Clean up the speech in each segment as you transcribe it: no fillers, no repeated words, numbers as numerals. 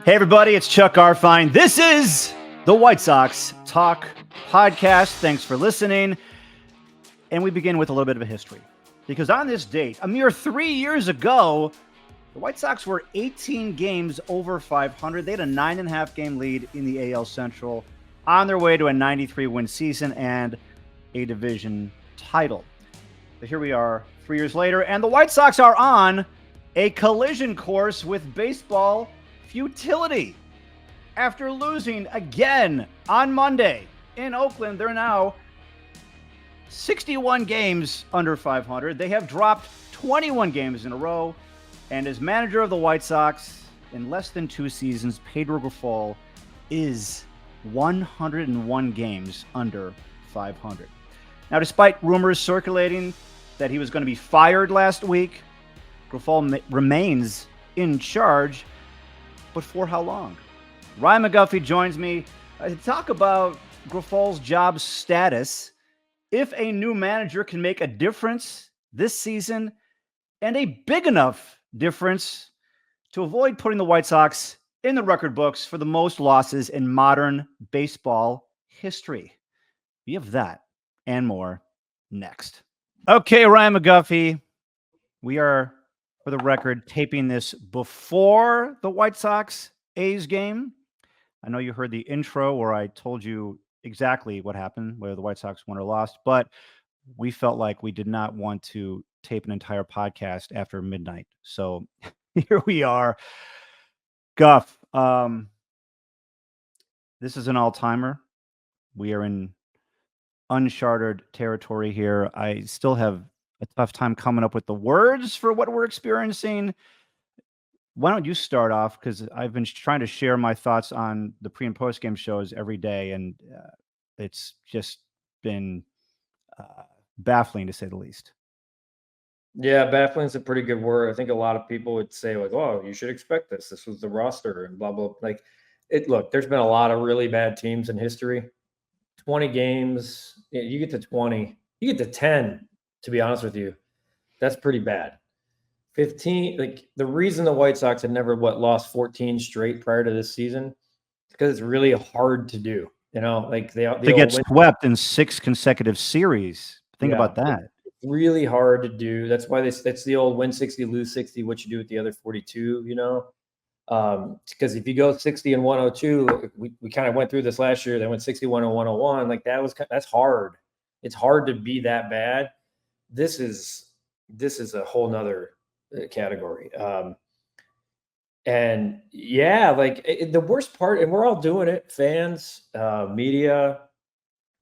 Hey, everybody, it's Chuck Garfien. This is the White Sox Talk Podcast. Thanks for listening. And we begin with a little bit of a history. Because on this date, a mere 3 years ago, the White Sox were 18 games over 500. They had a 9.5 game lead in the AL Central on their way to a 93-win season and a division title. But here we are 3 years later, and the White Sox are on a collision course with baseball futility. After losing again on Monday in Oakland, they're now 61 games under 500. They have dropped 21 games in a row. And as manager of the White Sox, in less than 2 seasons, Pedro Grifol is 101 games under 500. Now, despite rumors circulating that he was going to be fired last week, Grifol remains in charge. But for how long? Ryan McGuffey joins me to talk about Grifol's job status, if a new manager can make a difference this season, and a big enough difference to avoid putting the White Sox in the record books for the most losses in modern baseball history. We have that and more next. Okay, Ryan McGuffey, we are, for the record, taping this before the White Sox A's game. I know you heard the intro where I told you exactly what happened, whether the White Sox won or lost, but we felt like we did not want to tape an entire podcast after midnight. So here we are. Guff, this is an all-timer. We are in uncharted territory here. I still have a tough time coming up with the words for what we're experiencing. Why don't you start off? Because I've been trying to share my thoughts on the pre and post game shows every day, and it's just been baffling to say the least. Yeah, baffling is a pretty good word. I think a lot of people would say, like, "Oh, you should expect this. This was the roster," and blah blah. Like, look, there's been a lot of really bad teams in history. 20 games, you get to 20, you get to 10. To be honest with you, that's pretty bad. 15, like the reason the White Sox had never lost 14 straight prior to this season is because it's really hard to do. You know, like they get swept in 6 consecutive series. Think about that. It's really hard to do. That's why that's the old win 60, lose 60. What you do with the other 42, you know? Because if you go 60 and 102, we kind of went through this last year. They went 61 and 101. Like that's hard. It's hard to be that bad. This is a whole nother category. And yeah, like the worst part, and we're all doing it, fans, media,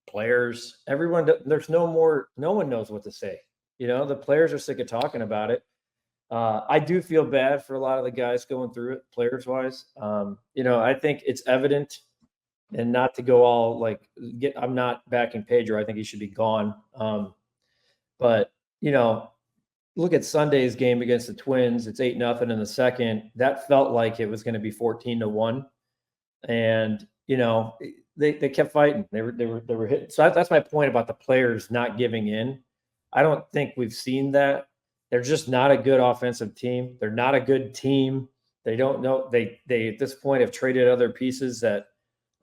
players, everyone, no one knows what to say. You know, the players are sick of talking about it. I do feel bad for a lot of the guys going through it, players wise. You know, I think it's evident, and not to go all like, I'm not backing Pedro. I think he should be gone. But you know, look at Sunday's game against the Twins. It's 8-0 in the second. That felt like it was going to be 14-1, and you know they kept fighting. They were hitting. So that's my point about the players not giving in. I don't think we've seen that. They're just not a good offensive team. They're not a good team. They don't know. They at this point have traded other pieces that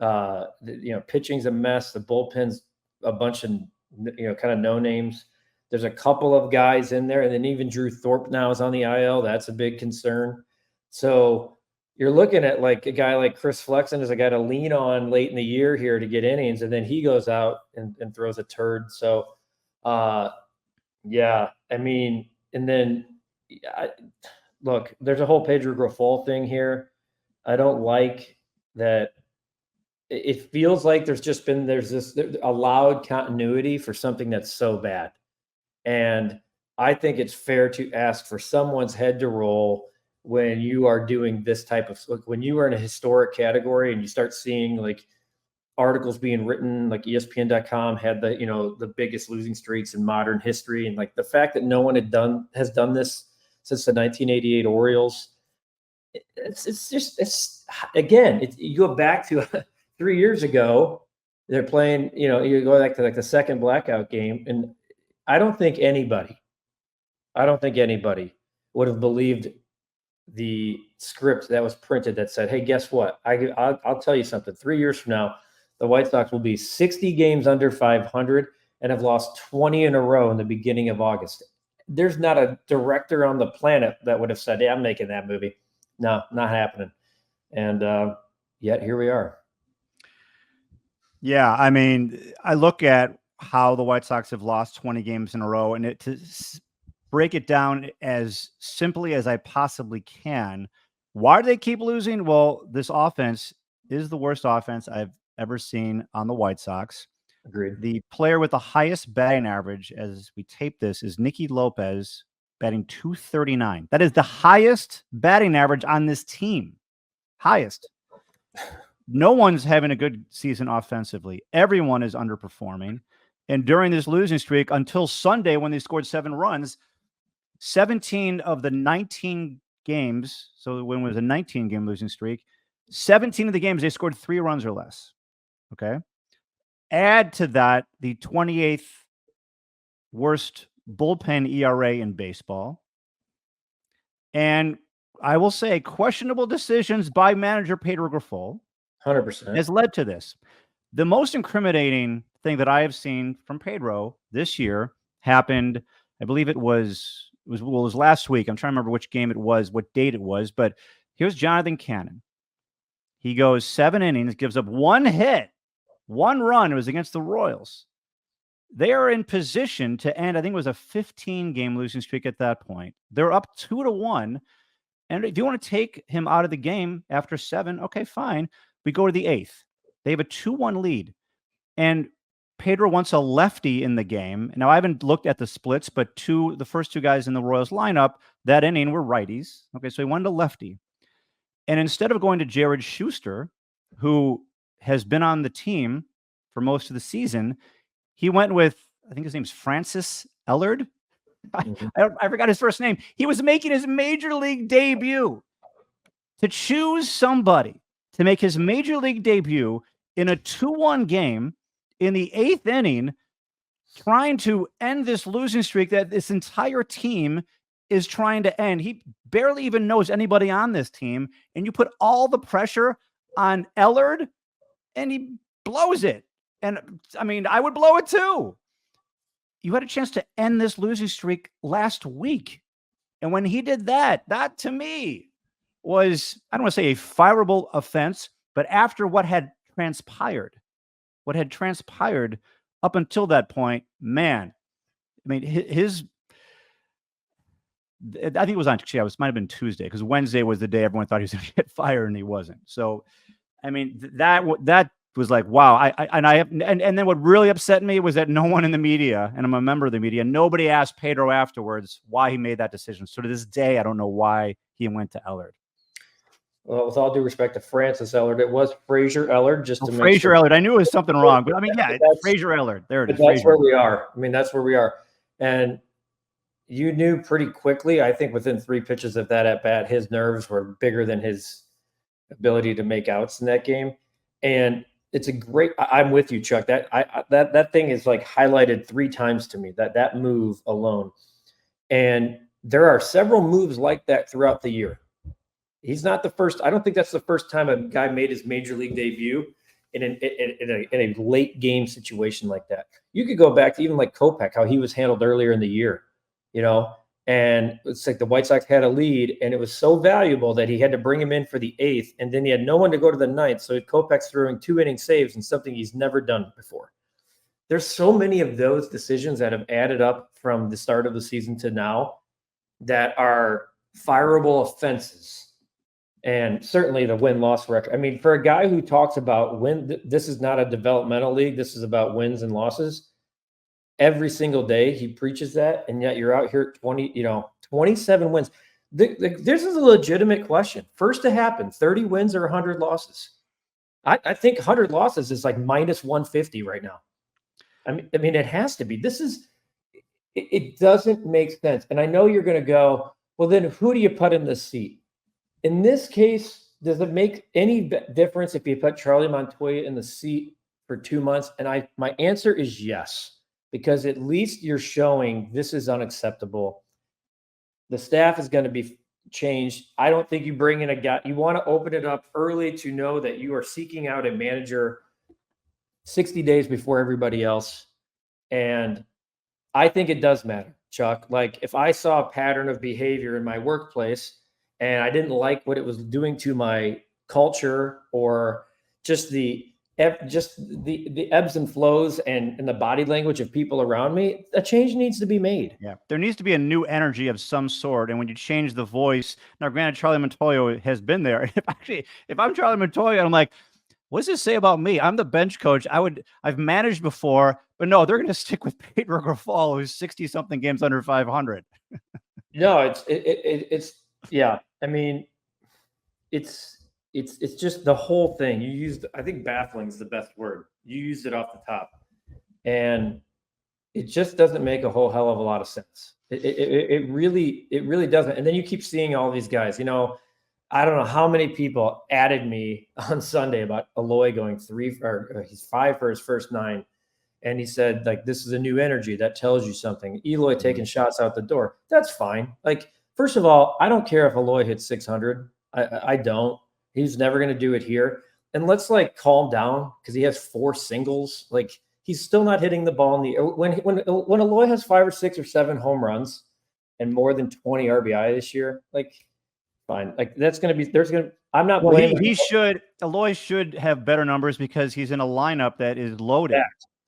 you know, pitching's a mess. The bullpen's a bunch of, you know, kind of no names. There's a couple of guys in there, and then even Drew Thorpe now is on the IL. That's a big concern. So you're looking at like a guy like Chris Flexen is a guy to lean on late in the year here to get innings, and then he goes out and throws a turd. So, yeah, I mean, and then look, there's a whole Pedro Grifol thing here. I don't like that. It feels like there's this allowed continuity for something that's so bad. And I think it's fair to ask for someone's head to roll when you are doing this type of, like, when you are in a historic category and you start seeing like articles being written, like ESPN.com had the, you know, the biggest losing streaks in modern history. And like the fact that no one has done this since the 1988 Orioles, it's again, you go back to 3 years ago, they're playing, you know, you go back to like the second blackout game, and I don't think anybody would have believed the script that was printed that said, hey, guess what? I'll tell you something. 3 years from now, the White Sox will be 60 games under 500 and have lost 20 in a row in the beginning of August. There's not a director on the planet that would have said, hey, I'm making that movie. No, not happening. And yet here we are. Yeah, I mean, I look at how the White Sox have lost 20 games in a row, and to break it down as simply as I possibly can, why do they keep losing? Well, this offense is the worst offense I've ever seen on the White Sox. Agreed. The player with the highest batting average as we tape this is Nicky Lopez, batting 239. That is the highest batting average on this team. Highest. No one's having a good season offensively. Everyone is underperforming. And during this losing streak, until Sunday when they scored 7 runs, 17 of the 19 games, so when it was a 19-game losing streak, 17 of the games, they scored 3 runs or less. Okay? Add to that the 28th worst bullpen ERA in baseball. And I will say questionable decisions by manager Pedro Grifol 100% has led to this. The most incriminating thing that I have seen from Pedro this year happened, I believe it was last week. I'm trying to remember which game it was, what date it was, but here's Jonathan Cannon. He goes 7 innings, gives up 1 hit, 1 run. It was against the Royals. They are in position to end, I think it was a 15-game losing streak at that point. They're up 2-1. And if you want to take him out of the game after 7, okay, fine. We go to the 8th. They have a 2-1 lead. And Pedro wants a lefty in the game. Now, I haven't looked at the splits, but the first 2 guys in the Royals lineup that inning were righties. Okay, so he wanted a lefty. And instead of going to Jared Schuster, who has been on the team for most of the season, he went with, I think his name's Francis Ellard. I forgot his first name. He was making his major league debut. To choose somebody to make his major league debut in a 2-1 game in the 8th inning, trying to end this losing streak that this entire team is trying to end. He barely even knows anybody on this team, and you put all the pressure on Ellard, and he blows it. And I mean, I would blow it too. You had a chance to end this losing streak last week. And when he did that, that to me was, I don't want to say a fireable offense, but after what had transpired up until that point, man, I mean, I think it was it might have been Tuesday, because Wednesday was the day everyone thought he was going to get fired and he wasn't. So, I mean, that was like, wow. And then what really upset me was that no one in the media, and I'm a member of the media, nobody asked Pedro afterwards why he made that decision. So to this day, I don't know why he went to Ellard. Well, with all due respect to Francis Ellard, it was Fraser Ellard. Just to make Fraser sure. Ellard. I knew it was something wrong, but I mean, yeah, Fraser Ellard. There it is. That's where we are. I mean, that's where we are. And you knew pretty quickly, I think within 3 pitches of that at bat, his nerves were bigger than his ability to make outs in that game. And it's a great, I'm with you, Chuck. That thing is like highlighted 3 times to me, that move alone. And there are several moves like that throughout the year. He's not the first. I don't think that's the first time a guy made his major league debut in a late game situation like that. You could go back to even like Kopech, how he was handled earlier in the year, and it's like the White Sox had a lead and it was so valuable that he had to bring him in for the 8th, and then he had no one to go to the 9th. So Kopech's throwing 2 inning saves and something he's never done before. There's so many of those decisions that have added up from the start of the season to now that are fireable offenses. And certainly the win-loss record. I mean, for a guy who talks about this is not a developmental league, this is about wins and losses. Every single day he preaches that, and yet you're out here at 27 wins. This is a legitimate question. First to happen, 30 wins or 100 losses. I think 100 losses is like minus 150 right now. I mean, it has to be. It doesn't make sense. And I know you're going to go, well, then who do you put in this seat? In this case, does it make any difference if you put Charlie Montoya in the seat for 2 months? And my answer is yes, because at least you're showing this is unacceptable. The staff is going to be change. I don't think you bring in a guy. You want to open it up early to know that you are seeking out a manager 60 days before everybody else. And I think it does matter, Chuck. Like if I saw a pattern of behavior in my workplace and I didn't like what it was doing to my culture or just the ebbs and flows and the body language of people around me, a change needs to be made. Yeah, there needs to be a new energy of some sort. And when you change the voice, now granted, Charlie Montoyo has been there. If I'm Charlie Montoyo, I'm like, what does this say about me? I'm the bench coach. I've managed before, but no, they're going to stick with Pedro Grifol, who's 60 something games under 500. No, it's yeah. I mean, it's just the whole thing. You used, I think baffling is the best word. You used it off the top, and it just doesn't make a whole hell of a lot of sense. It really doesn't. And then you keep seeing all these guys. You know, I don't know how many people added me on Sunday about Eloy going he's 5 for his first 9. And he said, like, this is a new energy that tells you something. Eloy taking shots out the door. That's fine. Like, first of all, I don't care if Eloy hits 600. I don't. He's never going to do it here. And let's like calm down because he has 4 singles. Like, he's still not hitting the ball in the when Eloy has 5 or 6 or 7 home runs and more than 20 RBI this year, like, fine. Like, that's going to be I'm not blaming. Eloy should have better numbers because he's in a lineup that is loaded. Yeah.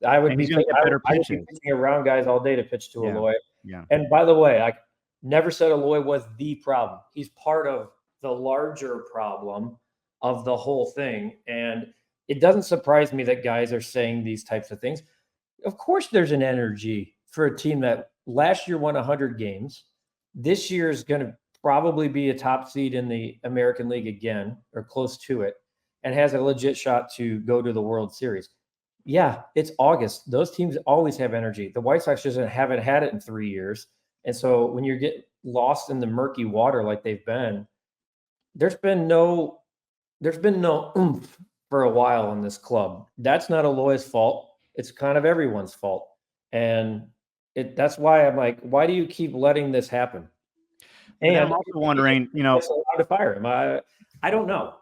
I would be pitching around guys all day to pitch to Eloy. Yeah. And by the way, I never said Eloy was the problem. He's part of the larger problem of the whole thing. And it doesn't surprise me that guys are saying these types of things. Of course, there's an energy for a team that last year won 100 games. This year is going to probably be a top seed in the American League again, or close to it, and has a legit shot to go to the World Series. Yeah, it's August. Those teams always have energy. The White Sox just haven't had it in 3 years. And so when you get lost in the murky water like they've been, there's been no oomph for a while in this club. That's not Eloy's fault. It's kind of everyone's fault. And that's why I'm like, why do you keep letting this happen? And I'm also wondering, you know, allowed to fire him. I don't know.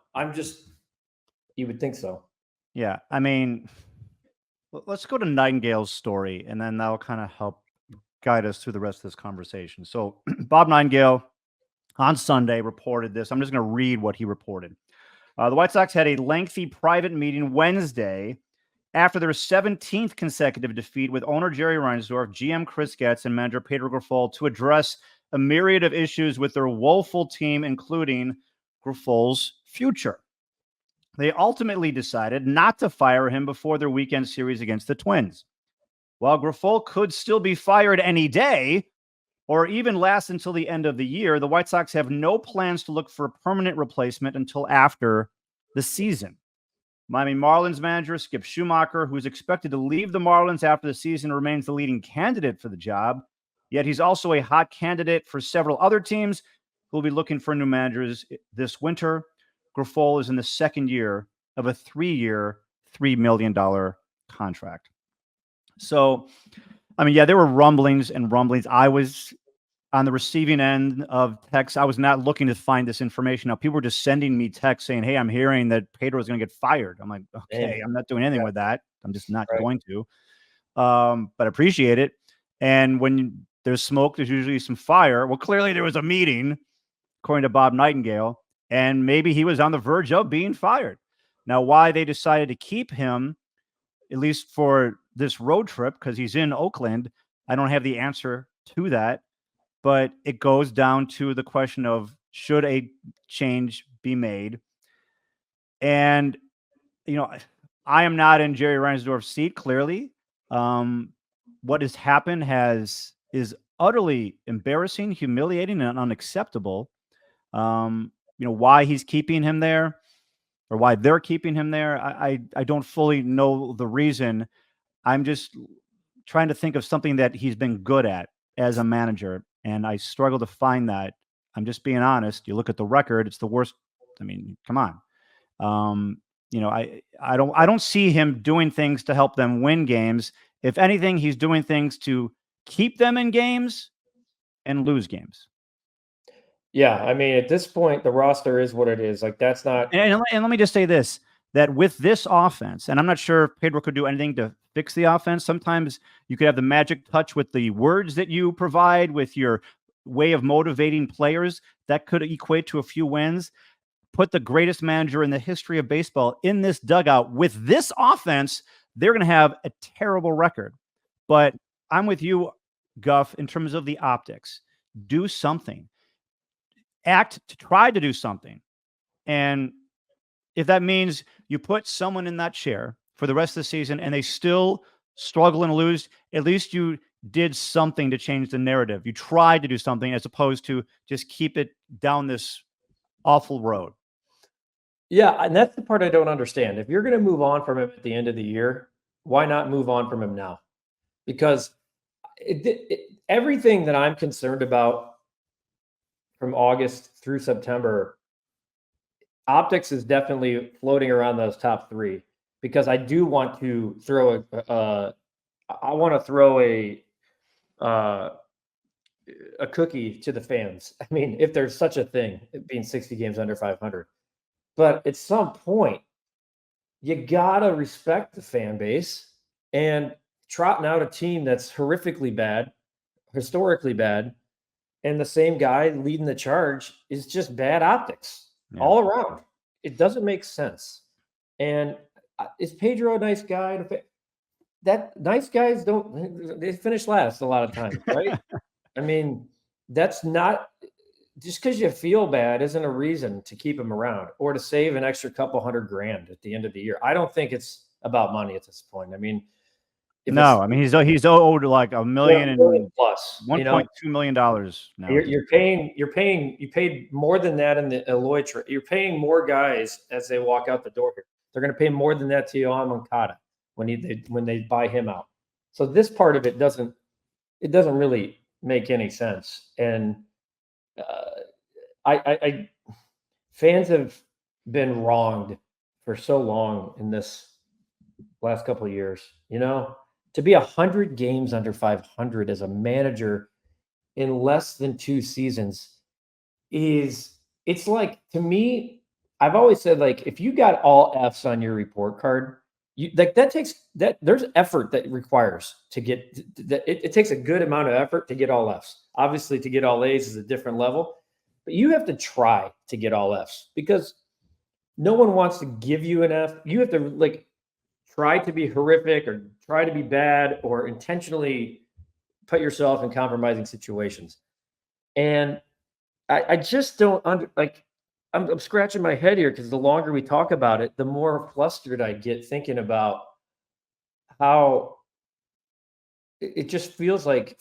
You would think so. Yeah. I mean, let's go to Nightingale's story, and then that'll kind of help guide us through the rest of this conversation. So Bob Nightingale on Sunday reported this. I'm just going to read what he reported. The White Sox had a lengthy private meeting Wednesday after their 17th consecutive defeat with owner Jerry Reinsdorf, GM Chris Getz, and manager Pedro Grifol to address a myriad of issues with their woeful team, including Grifol's future. They ultimately decided not to fire him before their weekend series against the Twins. While Grifol could still be fired any day, or even last until the end of the year, the White Sox have no plans to look for a permanent replacement until after the season. Miami Marlins manager Skip Schumacher, who's expected to leave the Marlins after the season, remains the leading candidate for the job. Yet he's also a hot candidate for several other teams who will be looking for new managers this winter. Grifol is in the second year of a 3-year, $3 million contract. So, I mean, yeah, there were rumblings and rumblings. I was on the receiving end of texts. I was not looking to find this information. Now, people were just sending me texts saying, hey, I'm hearing that Pedro is going to get fired. I'm like, okay, I'm not doing anything with that. I'm just not going to. But I appreciate it. And when there's smoke, there's usually some fire. Well, clearly there was a meeting, according to Bob Nightingale, and maybe he was on the verge of being fired. Now, why they decided to keep him, at least for this road trip, because he's in Oakland, I don't have the answer to that. But it goes down to the question of, should a change be made? And, you know, I am not in Jerry Reinsdorf's seat, clearly. What has happened is utterly embarrassing, humiliating, and unacceptable. You know, why he's keeping him there, or why they're keeping him there, I don't fully know the reason. I'm just trying to think of something that he's been good at as a manager, and I struggle to find that. I'm just being honest. You look at the record; it's the worst. I mean, come on. You know, I don't see him doing things to help them win games. If anything, he's doing things to keep them in games and lose games. Yeah, I mean, at this point, the roster is what it is. Like, that's not. And let me just say this, that with this offense, and I'm not sure if Pedro could do anything to fix the offense. Sometimes you could have the magic touch with the words that you provide, with your way of motivating players that could equate to a few wins. Put the greatest manager in the history of baseball in this dugout with this offense, they're going to have a terrible record. But I'm with you, Guff, in terms of the optics. Do something. Act to try to do something. And if that means you put someone in that chair for the rest of the season and they still struggle and lose, at least you did something to change the narrative. You tried to do something as opposed to just keep it down this awful road. Yeah, and that's the part I don't understand. If you're going to move on from him at the end of the year, why not move on from him now? Because everything that I'm concerned about from August through September, optics is definitely floating around those top three, because I do want to throw a cookie to the fans. I mean, if there's such a thing, it being 60 games under 500. But at some point, you gotta respect the fan base, and trotting out a team that's horrifically bad, historically bad, and the same guy leading the charge is just bad optics all around. It doesn't make sense. And is Pedro a nice guy? That nice guys they finish last a lot of times, right? I mean, that's not just because you feel bad isn't a reason to keep him around or to save an extra couple $100,000 at the end of the year. I don't think it's about money at this point. I mean, no, I mean he's owed like $1 million and plus $1.2 million now. You paid more than that in the Eloy trade. You're paying more guys as they walk out the door here. They're going to pay more than that to Yohan Moncada when they buy him out. So this part of it doesn't really make any sense. And fans have been wronged for so long in this last couple of years. To be 100 games under 500 as a manager in less than 2 seasons it's like, to me, I've always said, like, if you got all F's on your report card, there's effort that requires to get that. It takes a good amount of effort to get all F's. Obviously, to get all A's is a different level, but you have to try to get all F's, because no one wants to give you an F. You have to try to be horrific or try to be bad or intentionally put yourself in compromising situations. And I just don't I'm scratching my head here, because the longer we talk about it, the more flustered I get thinking about how it just feels like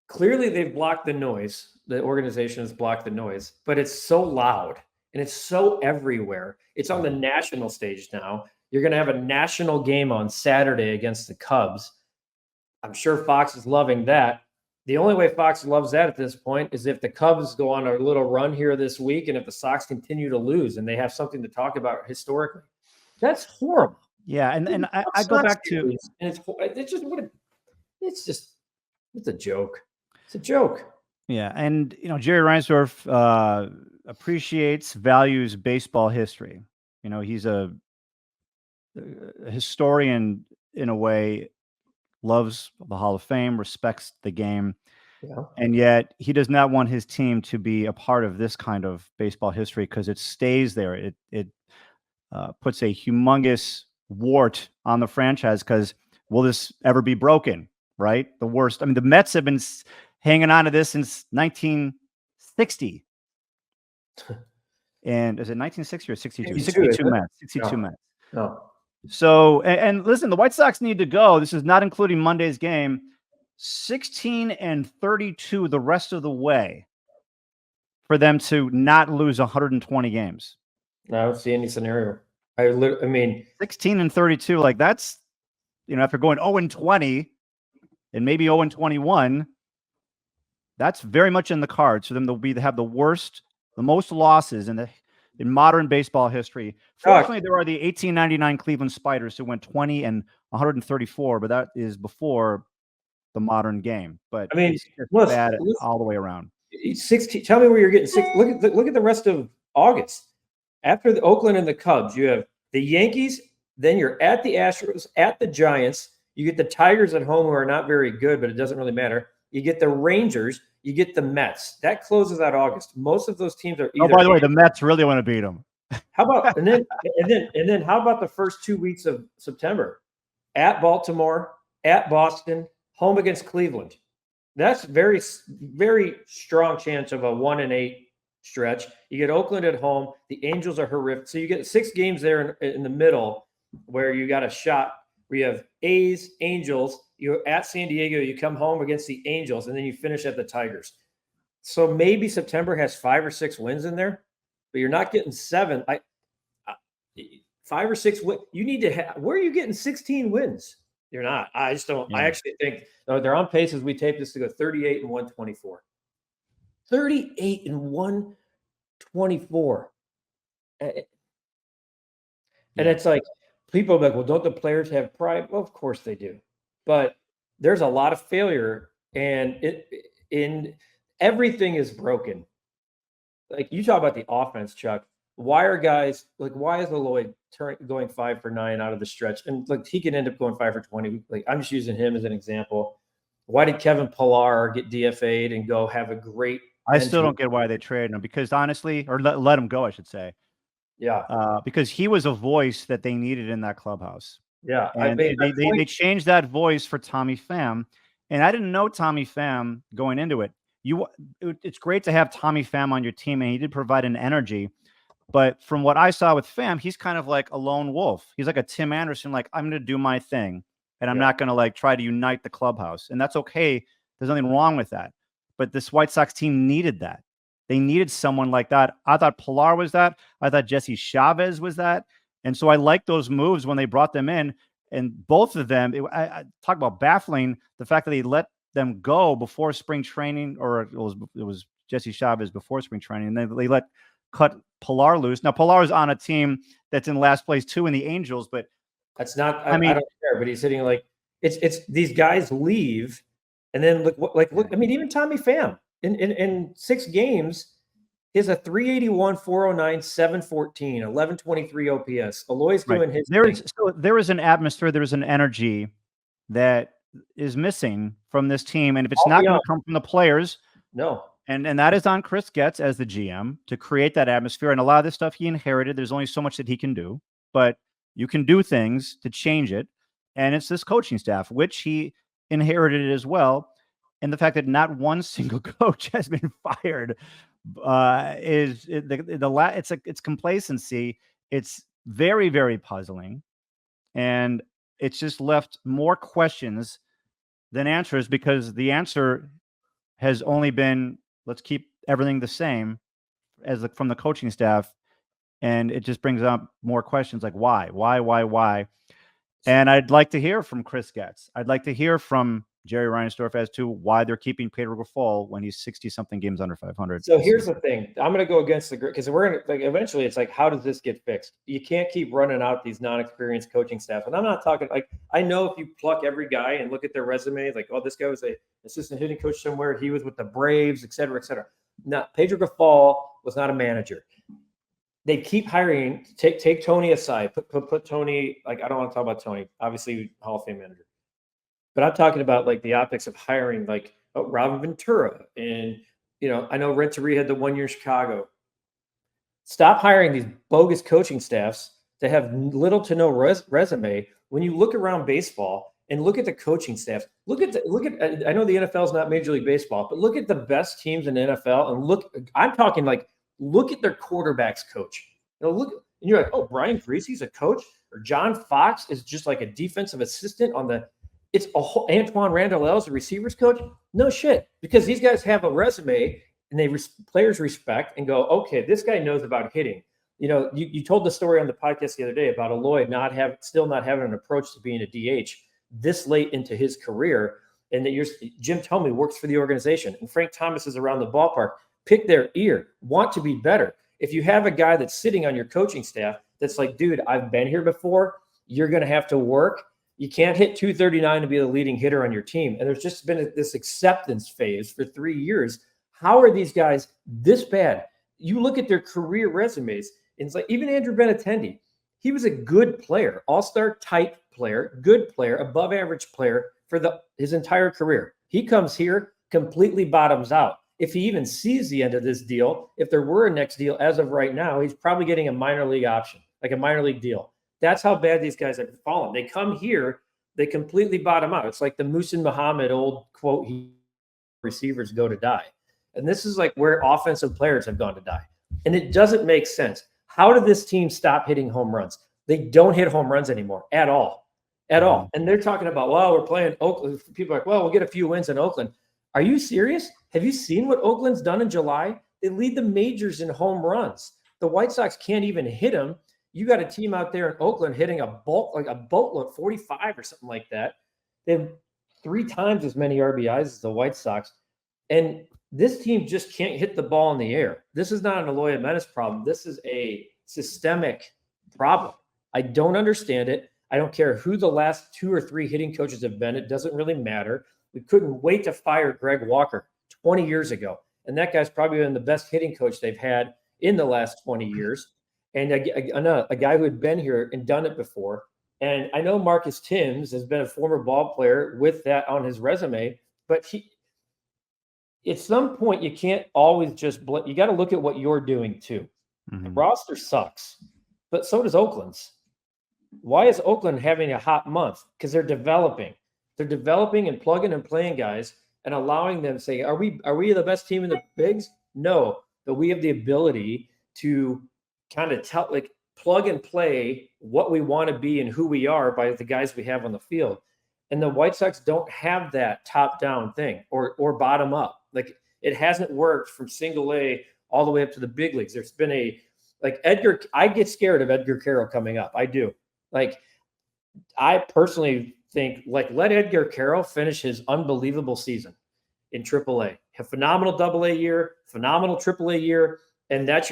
clearly they've blocked the noise. The organization has blocked the noise, but it's so loud and it's so everywhere. It's on the national stage now. You're going to have a national game on Saturday against the Cubs. I'm sure Fox is loving that. The only way Fox loves that at this point is if the Cubs go on a little run here this week, and if the Sox continue to lose and they have something to talk about historically. That's horrible. Yeah, and I go back to, and it's a joke. It's a joke. Yeah, and Jerry Reinsdorf appreciates, values baseball history. He's a historian in a way, loves the Hall of Fame, respects the game, and yet he does not want his team to be a part of this kind of baseball history, because it stays there. It puts a humongous wart on the franchise, because will this ever be broken? Right? The worst. I mean, the Mets have been hanging on to this since 1960. And is it 1960 or 62? 62 Mets. 62 Mets. No. So, and listen, the White Sox need to go. This is not including Monday's game. 16-32 the rest of the way for them to not lose 120 games. I don't see any scenario. I mean, 16-32, like that's, after going 0-20 and maybe 0-21, that's very much in the cards for them to have the most losses in modern baseball history. Fortunately, there are the 1899 Cleveland Spiders who went 20-134, but that is before the modern game. But I mean, it's bad all the way around. 16. Tell me where you're getting six. Look at the rest of August. After the Oakland and the Cubs, you have the Yankees. Then you're at the Astros, at the Giants. You get the Tigers at home, who are not very good, but it doesn't really matter. You get the Rangers. You get the Mets. That closes out August. Most of those teams are either. Oh, by the way, the Mets really want to beat them. How about and then how about the first 2 weeks of September? At Baltimore, at Boston, home against Cleveland. That's very, very strong chance of a 1-8 stretch. You get Oakland at home. The Angels are horrific. So you get 6 games there in the middle where you got a shot where you have A's, Angels. You're at San Diego. You come home against the Angels, and then you finish at the Tigers. So maybe September has 5 or 6 wins in there, but you're not getting 7. 5 or 6 wins. You need to have. Where are you getting 16 wins? You're not. I just don't. Yeah. I actually think they're on pace as we tape this to go 38 and 124. 38 and 124. And it's like people are like, well, don't the players have pride? Well, of course they do. But there's a lot of failure, and everything is broken. Like you talk about the offense, Chuck. Why are guys like? Why is Lloyd going 5 for 9 out of the stretch? And like he can end up going 5 for 20. Like I'm just using him as an example. Why did Kevin Pillar get DFA'd and go have a great? I still don't get why they traded him, because honestly, or let him go, I should say. Yeah. Because he was a voice that they needed in that clubhouse. Yeah. And they changed that voice for Tommy Pham. And I didn't know Tommy Pham going into it. It's great to have Tommy Pham on your team, and he did provide an energy. But from what I saw with Pham, he's kind of like a lone wolf. He's like a Tim Anderson, like, I'm going to do my thing, and I'm not going to like try to unite the clubhouse. And that's okay. There's nothing wrong with that. But this White Sox team needed that. They needed someone like that. I thought Pillar was that. I thought Jesse Chavez was that. And so I liked those moves when they brought them in. And both of them, I talk about baffling, the fact that they let them go before spring training, or it was Jesse Chavez before spring training, and then they cut Pillar loose. Now Pillar is on a team that's in last place too in the Angels, but that's not. I mean, I don't care. But he's hitting like it's these guys leave, and then look. I mean, even Tommy Pham in 6 games, he has a 381, 409, 714, 1123 OPS. Aloy's doing his. There is an atmosphere, there is an energy that is missing from this team, and if it's not going to come from the players, no. And that is on Chris Getz as the GM to create that atmosphere. And a lot of this stuff he inherited. There's only so much that he can do, but you can do things to change it. And it's this coaching staff, which he inherited as well. And the fact that not one single coach has been fired it's complacency. It's very, very puzzling. And it's just left more questions than answers, because the answer has only been, let's keep everything the same from the coaching staff. And it just brings up more questions like why? And I'd like to hear from Chris Getz. I'd like to hear from Jerry Reinsdorf as to why they're keeping Pedro Grifol when he's 60-something games under 500. So here's the thing. I'm going to go against the grid, because we're going to, like, eventually it's like, how does this get fixed? You can't keep running out these non-experienced coaching staff. And I'm not talking like, I know if you pluck every guy and look at their resume, like, oh, this guy was a assistant hitting coach somewhere. He was with the Braves, et cetera, et cetera. Now, Pedro Grifol was not a manager. They keep hiring. Take Tony aside. Put Tony, like, I don't want to talk about Tony, obviously Hall of Fame manager. But I'm talking about like the optics of hiring, like Robin Ventura, and I know Renteria had the 1 year in Chicago. Stop hiring these bogus coaching staffs that have little to no resume. When you look around baseball and look at the coaching staffs, look at. I know the NFL is not Major League Baseball, but look at the best teams in the NFL and look. I'm talking like look at their quarterbacks coach. Look, and you're like, oh, Brian Griese's a coach, or John Fox is just like a defensive assistant on the. It's a whole Antoine Randall is a receivers coach. No shit, because these guys have a resume and players respect and go, okay, this guy knows about hitting. You told the story on the podcast the other day about Aloy still not having an approach to being a DH this late into his career, and that Jim Thome works for the organization and Frank Thomas is around the ballpark. Pick their ear, want to be better. If you have a guy that's sitting on your coaching staff that's like, dude, I've been here before. You're going to have to work. You can't hit 239 to be the leading hitter on your team. And there's just been this acceptance phase for 3 years. How are these guys this bad? You look at their career resumes, and it's like even Andrew Benintendi, he was a good player, all-star type player, good player, above average player for his entire career. He comes here, completely bottoms out. If he even sees the end of this deal, if there were a next deal as of right now, he's probably getting a minor league option, like a minor league deal. That's how bad these guys have fallen. They come here, they completely bottom out. It's like the Musin Muhammad old quote, receivers go to die. And this is like where offensive players have gone to die. And it doesn't make sense. How did this team stop hitting home runs? They don't hit home runs anymore at all. At all. And they're talking about, well, we're playing Oakland. People are like, well, we'll get a few wins in Oakland. Are you serious? Have you seen what Oakland's done in July? They lead the majors in home runs. The White Sox can't even hit them. You got a team out there in Oakland hitting a boatload, 45 or something like that. They have 3 times as many RBIs as the White Sox. And this team just can't hit the ball in the air. This is not an Eloy Jimenez problem. This is a systemic problem. I don't understand it. I don't care who the last 2 or 3 hitting coaches have been. It doesn't really matter. We couldn't wait to fire Greg Walker 20 years ago. And that guy's probably been the best hitting coach they've had in the last 20 years. And a guy who had been here and done it before. And I know Marcus Timms has been a former ball player with that on his resume, but at some point you can't always just you got to look at what you're doing too. The roster sucks, but so does Oakland's. Why is Oakland having a hot month? Because they're developing. They're developing and plugging and playing guys and allowing them to say, are we the best team in the bigs? No, but we have the ability to kind of plug and play what we want to be and who we are by the guys we have on the field. And the White Sox don't have that top-down thing or bottom-up. Like, it hasn't worked from single A all the way up to the big leagues. There's been I get scared of Edgar Carroll coming up. I do. Like, I personally think, let Edgar Carroll finish his unbelievable season in AAA. A phenomenal AA year, phenomenal AAA year, and that's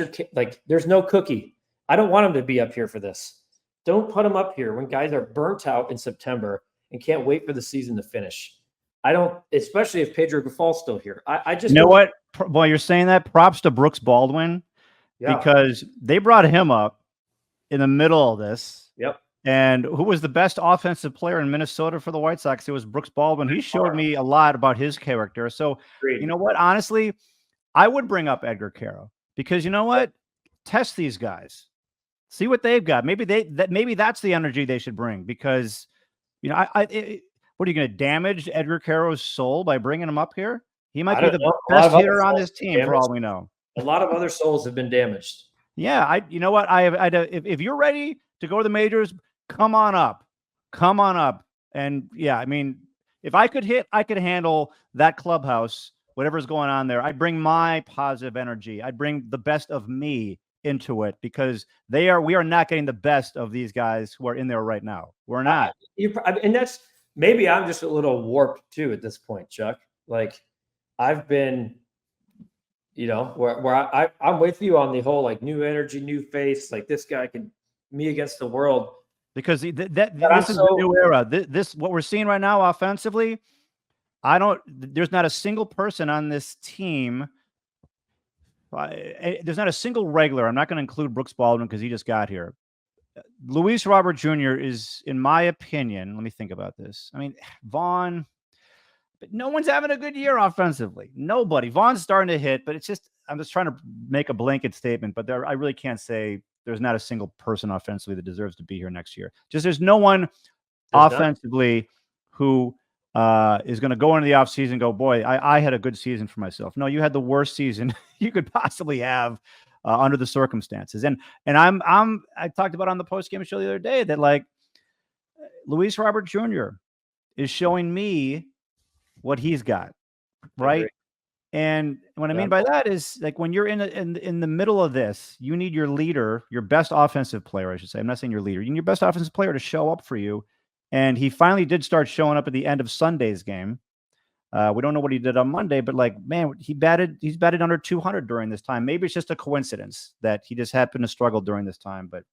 there's no cookie. I don't want him to be up here for this. Don't put him up here when guys are burnt out in September and can't wait for the season to finish. I don't, especially if Pedro Grifol's still here. I just what? While you're saying that, props to Brooks Baldwin, because they brought him up in the middle of this. Yep. And who was the best offensive player in Minnesota for the White Sox? It was Brooks Baldwin. He showed me a lot about his character. So, you know what? Honestly, I would bring up Edgar Carroll because you know what? Test these guys. See what they've got. Maybe that's the energy they should bring because, you know, what are you going to damage Edgar Carroll's soul by bringing him up here? He might be the best hitter on this team for all we know. A lot of other souls have been damaged. Yeah, you know what? If you're ready to go to the majors, come on up. And yeah, I mean, if I could hit, I could handle that clubhouse, whatever's going on there. I'd bring my positive energy. I'd bring the best of me into it because we are not getting the best of these guys who are in there right now. We're not. And that's maybe I'm just a little warped too at this point, Chuck. Like I've been, you know, where I'm with you on the whole like new energy, new face, like this guy can me against the world. Because this is a new era. This what we're seeing right now offensively. There's not a single person on this team. There's not a single regular. I'm not going to include Brooks Baldwin because he just got here. Luis Robert Jr. is, in my opinion, let me think about this. I mean, Vaughn, but no one's having a good year offensively. Nobody. Vaughn's starting to hit, but I'm just trying to make a blanket statement, but I really can't say there's not a single person offensively that deserves to be here next year. Just there's no one offensively who is going to go into the offseason and go, boy, I had a good season for myself. No, you had the worst season you could possibly have under the circumstances. And I talked about on the post-game show the other day that like Luis Robert Jr. is showing me what he's got, right? And what I mean by that is like when you're in the middle of this, you need your leader, your best offensive player, I should say. I'm not saying your leader. You need your best offensive player to show up for you. And he finally did start showing up at the end of Sunday's game. We don't know what he did on Monday, but like, man, he's batted under 200 during this time. Maybe it's just a coincidence that he just happened to struggle during this time, but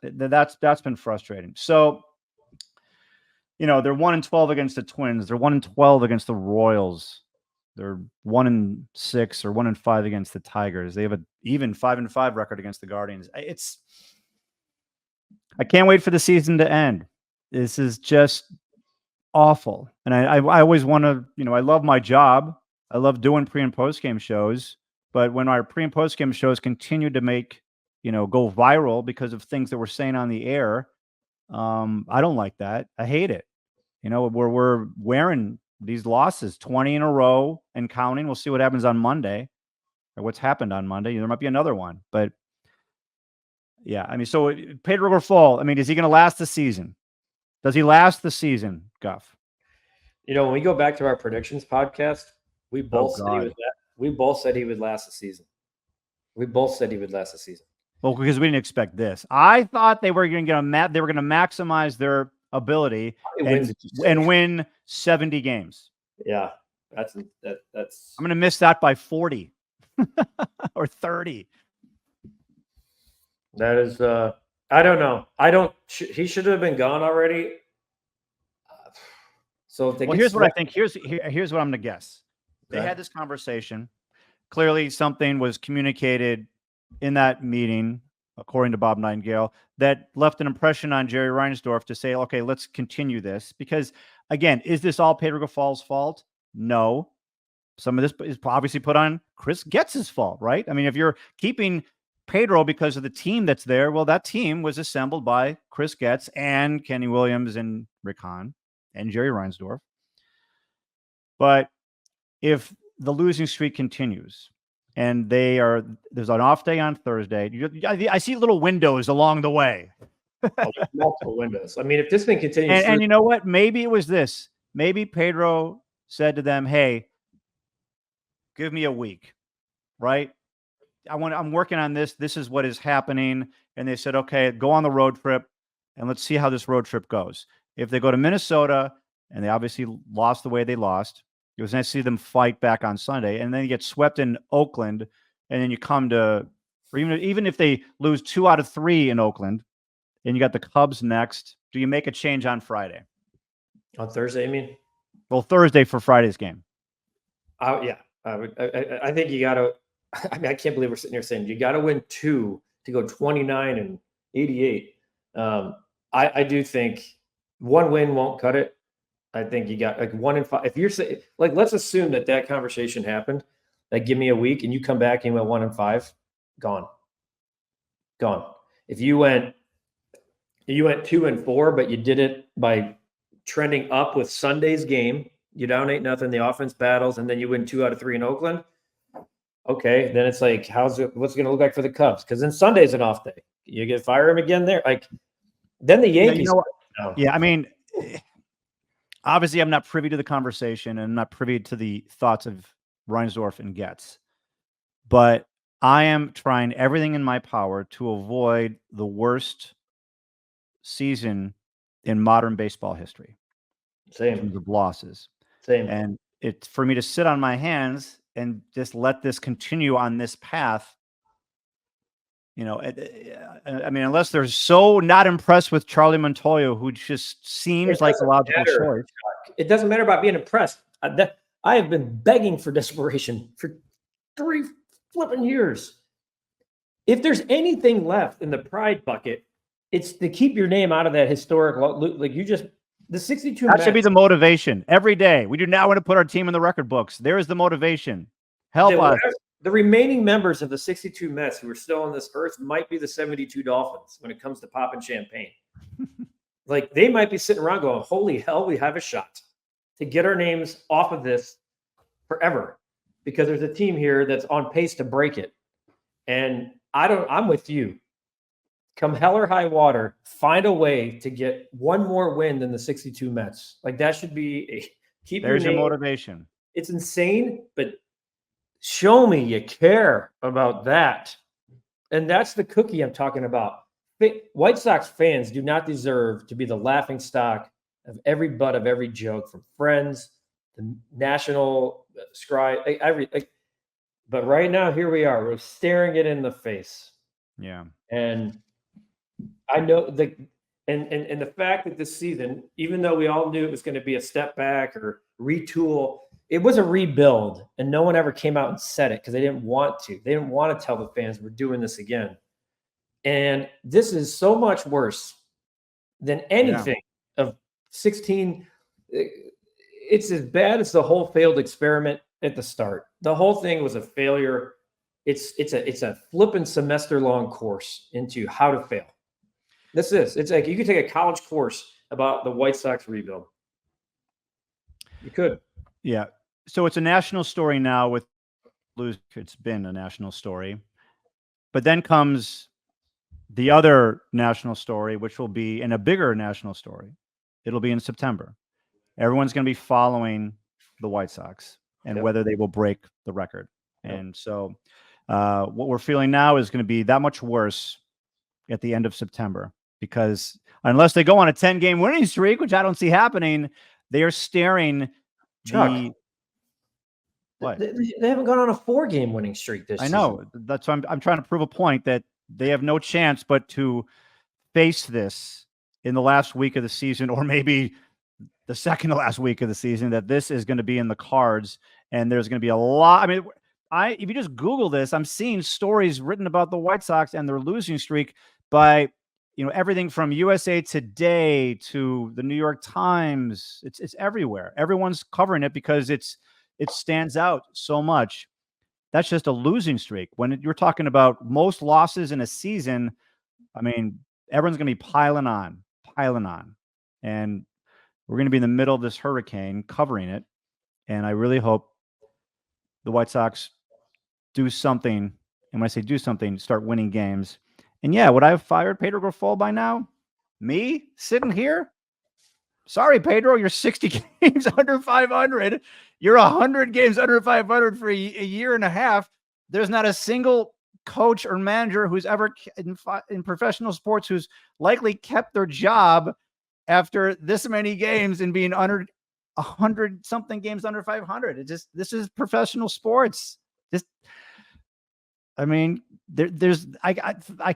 that's been frustrating. So, you know, they're 1-12 against the Twins. They're 1-12 against the Royals. They're 1-6 or 1-5 against the Tigers. They have an even 5-5 record against the Guardians. I can't wait for the season to end. This is just awful. And I always want to, I love my job. I love doing pre and post game shows. But when our pre and post game shows continue to make, go viral because of things that we're saying on the air, I don't like that. I hate it. We're wearing these losses 20 in a row and counting. We'll see what happens on Monday or what's happened on Monday. There might be another one, but yeah, so Pedro Grifol, is he going to last the season? Does he last the season, Guff? When we go back to our predictions podcast, we both said he would last the season. We both said he would last the season. Well, because we didn't expect this. I thought they were going to maximize their ability and win 70 games. Yeah, that's. I'm going to miss that by 40 or 30. That is. I don't know. He should have been gone already. So here's what I think. Here's what I'm going to guess. They had this conversation. Clearly, something was communicated in that meeting, according to Bob Nightingale, that left an impression on Jerry Reinsdorf to say, okay, let's continue this. Because, again, is this all Pedro Grifol's fault? No. Some of this is obviously put on Chris Getz's fault, right? If you're keeping Pedro because of the team that's there, well, that team was assembled by Chris Getz and Kenny Williams and Rick Hahn and Jerry Reinsdorf. But if the losing streak continues and there's an off day on Thursday, I see little windows along the way. Multiple windows. If this thing continues, and you know what? Maybe it was this. Maybe Pedro said to them, "Hey, give me a week, right? I'm working on this. This is what is happening." And they said, "Okay, go on the road trip, and let's see how this road trip goes." If they go to Minnesota and they obviously lost the way they lost, it was nice to see them fight back on Sunday, and then you get swept in Oakland, and then you come to, or even if they lose 2 out of 3 in Oakland, and you got the Cubs next, do you make a change on Friday? On Thursday, you mean? Well, Thursday for Friday's game. Yeah, I think you got to. I can't believe we're sitting here saying you got to win 2 to go 29-88. I do think 1 win won't cut it. I think you got 1-5. If you're saying, let's assume that conversation happened, give me a week and you come back and you went 1-5, gone. If you went 2-4, but you did it by trending up with Sunday's game, you down 8-0, the offense battles, and then you win 2 out of 3 in Oakland. Okay, then it's what's it going to look like for the Cubs? Because then Sunday's an off day. You fire him again there. Then the Yankees. Yeah, obviously, I'm not privy to the conversation and I'm not privy to the thoughts of Reinsdorf and Getz. But I am trying everything in my power to avoid the worst season in modern baseball history. Same. In terms of losses. Same. And it's for me to sit on my hands and just let this continue on this path. Unless they're so not impressed with Charlie Montoya, who just seems like a logical choice. It doesn't matter about being impressed. I have been begging for desperation for 3 flipping years. If there's anything left in the pride bucket, it's to keep your name out of that historic, the 62. That should be the motivation every day. We do not want to put our team in the record books. There is the motivation. Help us. The remaining members of the 62 Mets who are still on this earth might be the 72 Dolphins when it comes to popping champagne. They might be sitting around going, holy hell, we have a shot to get our names off of this forever, because there's a team here that's on pace to break it. And I'm with you. Come hell or high water, find a way to get 1 more win than the 62 Mets. That should be there's your motivation. It's insane, but show me you care about that. And that's the cookie I'm talking about. White Sox fans do not deserve to be the laughing stock of every butt of every joke, from friends, the national scribe, but right now, here we are. We're staring it in the face. Yeah. And I know and the fact that this season, even though we all knew it was going to be a step back or retool, it was a rebuild, and no one ever came out and said it because they didn't want to. They didn't want to tell the fans we're doing this again. And this is so much worse than anything of 16. It's as bad as the whole failed experiment at the start. The whole thing was a failure. It's a flippin' semester-long course into how to fail. It's like you could take a college course about the White Sox rebuild. You could. Yeah. So it's a national story now with lose. It's been a national story. But then comes the other national story, which will be in a bigger national story. It'll be in September. Everyone's going to be following the White Sox and whether they will break the record. And so what we're feeling now is going to be that much worse at the end of September, because unless they go on a 10-game winning streak, which I don't see happening, they are staring Chuck, what? They haven't gone on a 4-game winning streak this season. I know. That's why I'm trying to prove a point that they have no chance but to face this in the last week of the season, or maybe the second to last week of the season, that this is going to be in the cards. And there's going to be a lot. I mean, if you just Google this, I'm seeing stories written about the White Sox and their losing streak by, everything from USA Today to the New York Times. It's everywhere. Everyone's covering it because it stands out so much. That's just a losing streak. When you're talking about most losses in a season, I mean, everyone's going to be piling on. And we're going to be in the middle of this hurricane covering it. And I really hope the White Sox do something. And when I say do something, start winning games. And yeah, would I have fired Pedro Grifol by now? Me sitting here? Sorry, Pedro, you're 60 games under 500. You're 100 games under 500 for a year and a half. There's not a single coach or manager who's ever in professional sports who's likely kept their job after this many games and being under 100 something games under 500. This is professional sports. I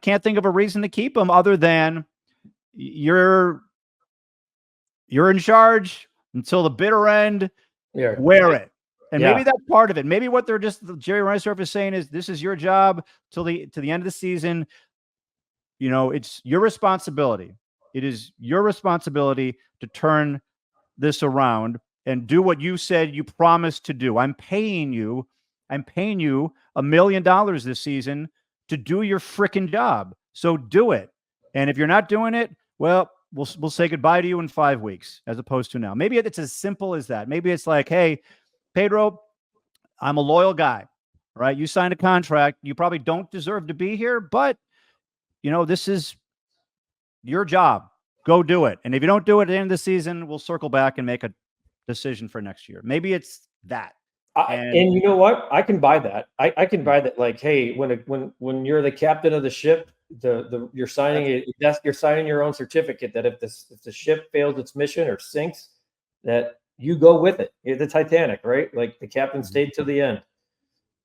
can't think of a reason to keep them other than you're in charge until the bitter end. Wear it. And maybe that's part of it. Maybe what Jerry Reinsdorf is saying is this is your job till the end of the season. It's your responsibility. It is your responsibility to turn this around and do what you said you promised to do. I'm paying you $1 million this season to do your freaking job. So do it. And if you're not doing it, well, we'll say goodbye to you in 5 weeks as opposed to now. Maybe it's as simple as that. Maybe it's like, hey, Pedro, I'm a loyal guy, right? You signed a contract. You probably don't deserve to be here, but this is your job. Go do it. And if you don't do it at the end of the season, we'll circle back and make a decision for next year. Maybe it's that. And you know what? I can buy that. I can buy that. Like, hey, when you're the captain of the ship, you're signing you're signing your own certificate that if the ship fails its mission or sinks, that you go with it. You're the Titanic, right? Like the captain stayed to the end.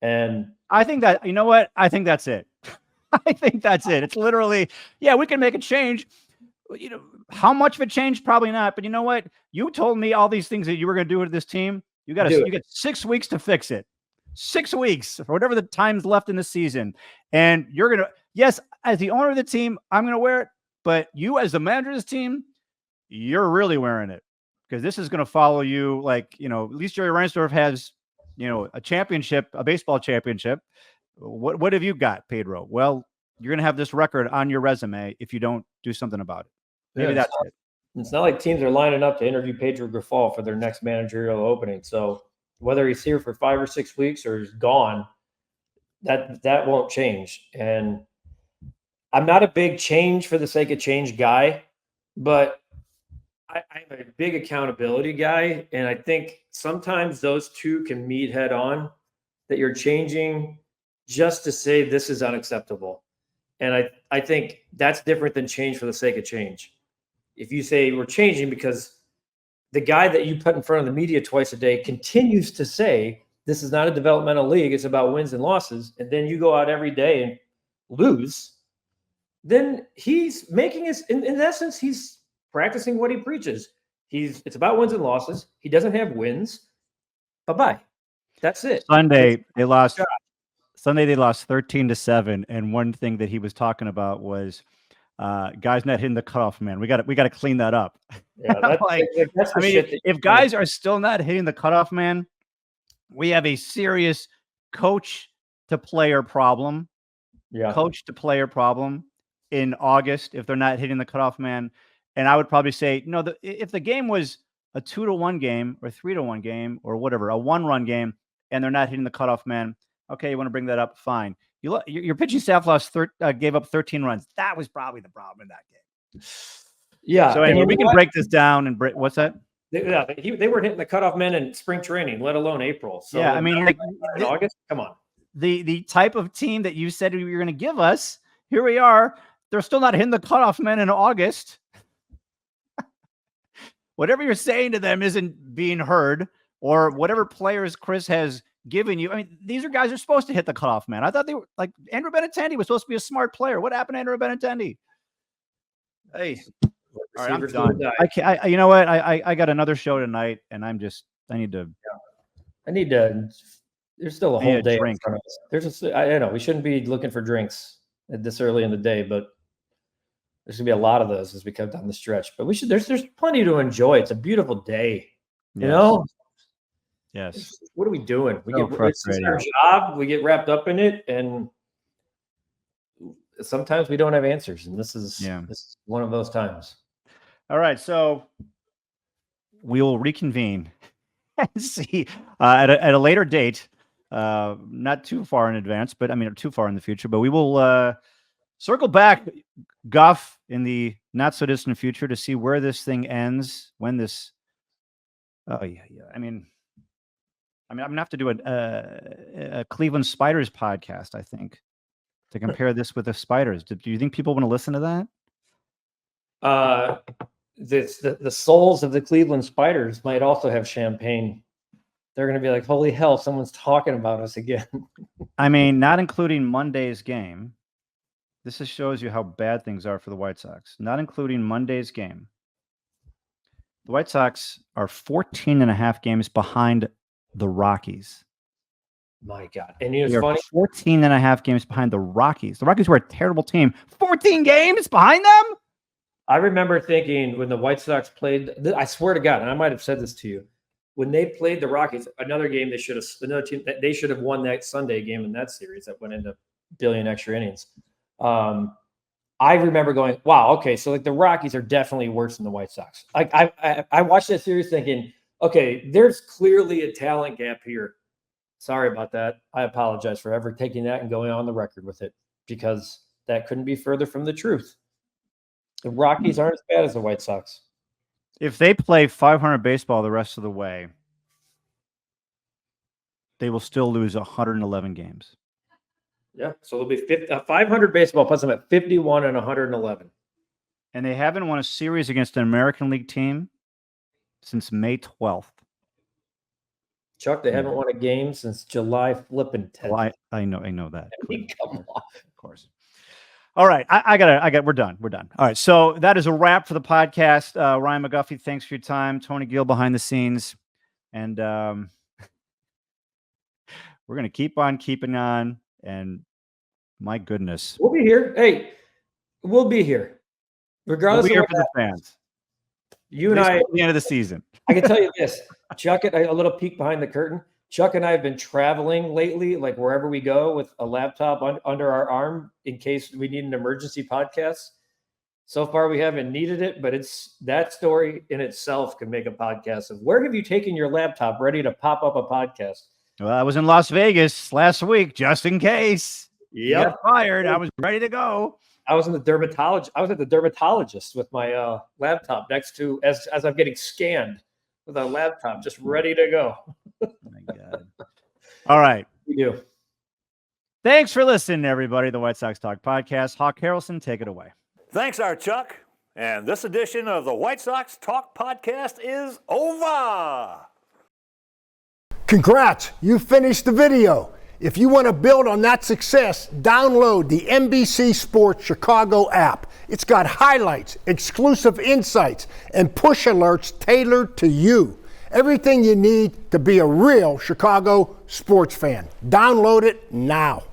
And I think that, you know what? I think that's it. I think that's it. It's literally, we can make a change. How much of a change? Probably not. But you know what? You told me all these things that you were going to do with this team. You get 6 weeks to fix it. 6 weeks or whatever the time's left in the season. And you're going to, yes, as the owner of the team, I'm going to wear it. But you as the manager of this team, you're really wearing it because this is going to follow you. Like, at least Jerry Reinsdorf has, a championship, a baseball championship. What have you got, Pedro? Well, you're going to have this record on your resume if you don't do something about it. Maybe that's it. It's not like teams are lining up to interview Pedro Grifol for their next managerial opening. So whether he's here for 5 or 6 weeks or he's gone, that won't change. And I'm not a big change for the sake of change guy, but I'm a big accountability guy. And I think sometimes those two can meet head on, that you're changing just to say this is unacceptable. And I think that's different than change for the sake of change. If you say we're changing because the guy that you put in front of the media twice a day continues to say this is not a developmental league, it's about wins and losses, and then you go out every day and lose, then he's making his, in essence, he's practicing what he preaches. It's about wins and losses. He doesn't have wins, Bye-bye. That's it. Sunday they lost 13-7, and one thing that he was talking about was guys not hitting the cutoff man. We got to clean that up. Yeah, that's the shit. If guys are still not hitting the cutoff man, we have a serious coach to player problem. Yeah. Coach to player problem in August if they're not hitting the cutoff man. And I would probably say, no, if the game was a 2-1 game or 3-1 game or whatever, a 1-run game, and they're not hitting the cutoff man, okay, you want to bring that up, fine. Your pitching staff gave up 13 runs. That was probably the problem in that game. Yeah. So anyway, we can break this down and what's that? They weren't hitting the cutoff man in spring training, let alone April. So yeah, I mean, like in August, come on. The type of team that you said you were going to give us, here we are. They're still not hitting the cutoff man in August. Whatever you're saying to them isn't being heard, or whatever players Chris has given you. I mean, these are guys who are supposed to hit the cutoff man. I thought they were like Andrew Benintendi was supposed to be a smart player. What happened to Andrew Benintendi? Hey, all right, I'm done. You know what? I got another show tonight, and I need to. There's still a whole day in front of us. I know we shouldn't be looking for drinks this early in the day, but there's gonna be a lot of those as we come down the stretch. But there's plenty to enjoy. It's a beautiful day, you know. Yes. What are we doing? It's our job. We get wrapped up in it, and sometimes we don't have answers. And this is one of those times. All right, so we will reconvene and see at a later date. Not too far in advance, but I mean, too far in the future, but we will circle back, Guff, in the not so distant future to see where this thing ends, when this, I mean, I'm going to have to do a Cleveland Spiders podcast, I think, to compare this with the Spiders. Do you think people want to listen to that? The souls of the Cleveland Spiders might also have champagne. They're going to be like, holy hell, someone's talking about us again. I mean, not including Monday's game. This just shows you how bad things are for the White Sox. Not including Monday's game. The White Sox are 14.5 games behind the Rockies. My God. And it's funny. 14.5 games behind the Rockies. The Rockies were a terrible team. 14 games behind them? I remember thinking when the White Sox played, I swear to God, and I might have said this to you, when they played the Rockies, another team they should have won that Sunday game in that series that went into a billion extra innings. I remember going, wow, okay, so like the Rockies are definitely worse than the White Sox. I watched that series thinking, okay, there's clearly a talent gap here. Sorry about that. I apologize for ever taking that and going on the record with it, because that couldn't be further from the truth. The Rockies aren't as bad as the White Sox. If they play 500 baseball the rest of the way, they will still lose 111 games. Yeah, so it'll be 500 baseball puts them at 51 and 111. And they haven't won a series against an American League team since May 12th. Chuck, they haven't won a game since July flipping 10th. Well, I know that. I mean, come on. Of course. All right, we're done. All right, so that is a wrap for the podcast. Ryan McGuffey, thanks for your time. Tony Gill behind the scenes, and we're gonna keep on keeping on. And my goodness, we'll be here. Hey, we'll be here, regardless. We'll be here for the fans. You and I at the end of the season. I can tell you this, Chuck. A little peek behind the curtain. Chuck and I have been traveling lately, like wherever we go, with a laptop under our arm in case we need an emergency podcast. So far, we haven't needed it, but it's that story in itself can make a podcast of where have you taken your laptop ready to pop up a podcast? Well, I was in Las Vegas last week, just in case. Yep. Got fired. I was ready to go. I was at the dermatologist with my laptop next to as I'm getting scanned with a laptop, just ready to go. Oh my God. All right. We do. Thanks for listening, everybody. The White Sox Talk Podcast. Hawk Harrelson, take it away. Thanks, our Chuck. And this edition of the White Sox Talk Podcast is over. Congrats, you finished the video. If you want to build on that success, download the NBC Sports Chicago app. It's got highlights, exclusive insights, and push alerts tailored to you. Everything you need to be a real Chicago sports fan. Download it now.